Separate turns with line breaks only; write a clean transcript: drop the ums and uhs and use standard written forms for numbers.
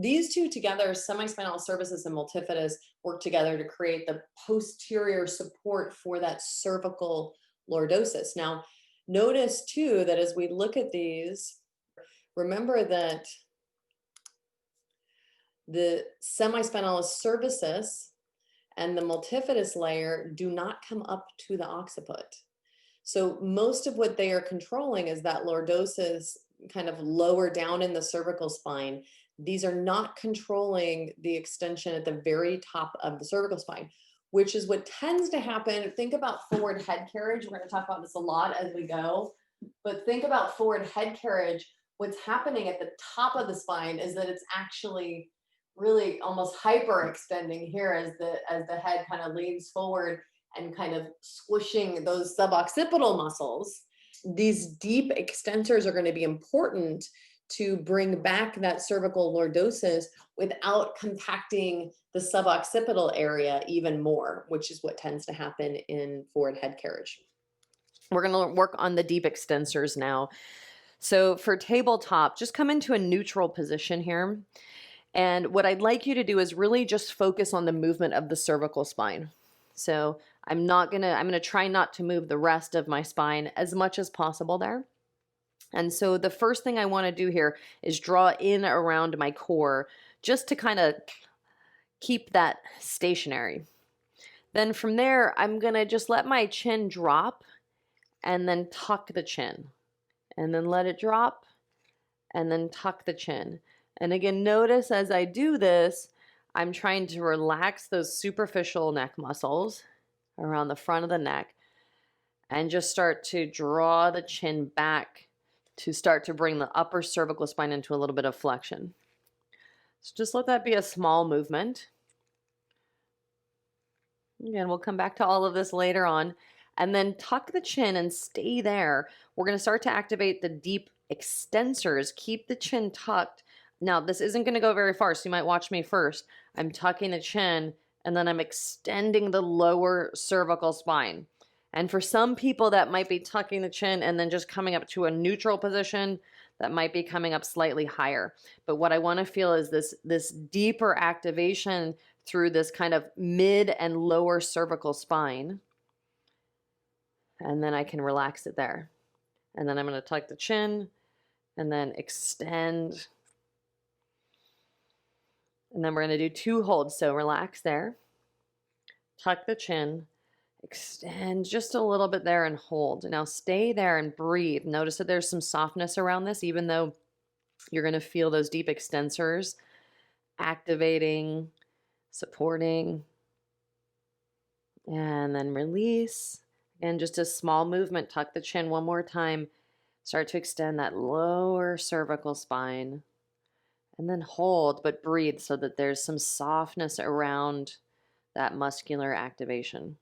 These two together, semispinal cervicis and multifidus, work together to create the posterior support for that cervical lordosis. Now, notice too that as we look at these, remember that the semispinalis cervicis and the multifidus layer do not come up to the occiput. So most of what they are controlling is that lordosis kind of lower down in the cervical spine. These are not controlling the extension at the very top of the cervical spine, which is what tends to happen. Think about forward head carriage. We're going to talk about this a lot as we go, but think about forward head carriage. What's happening at the top of the spine is that it's actually really almost hyperextending here as the head kind of leans forward and kind of squishing those subocciptal muscles. These deep extensors are going to be important to bring back that cervical lordosis without compacting the suboccipital area even more, which is what tends to happen in forward head carriage. We're going to work on the deep extensors now. So for tabletop, just come into a neutral position here. And what I'd like you to do is really just focus on the movement of the cervical spine. So I'm going to try not to move the rest of my spine as much as possible there. And so the first thing I want to do here is draw in around my core just to kind of keep that stationary. Then from there, I'm going to just let my chin drop and then tuck the chin. And then let it drop and then tuck the chin. And again, notice as I do this, I'm trying to relax those superficial neck muscles around the front of the neck and just start to draw the chin back to start to bring the upper cervical spine into a little bit of flexion. So just let that be a small movement. Again, we'll come back to all of this later on. And then tuck the chin and stay there. We're going to start to activate the deep extensors. Keep the chin tucked. Now, this isn't going to go very far, so you might watch me first. I'm tucking the chin, and then I'm extending the lower cervical spine. And for some people, that might be tucking the chin and then just coming up to a neutral position. That might be coming up slightly higher. But what I want to feel is this deeper activation through this kind of mid and lower cervical spine. And then I can relax it there. And then I'm going to tuck the chin and then extend. And then we're going to do 2 holds. So relax there, tuck the chin, extend just a little bit there and hold. Now stay there and breathe. Notice that there's some softness around this, even though you're going to feel those deep extensors activating, supporting, and then release. And just a small movement, tuck the chin one more time. Start to extend that lower cervical spine. And then hold, but breathe so that there's some softness around that muscular activation.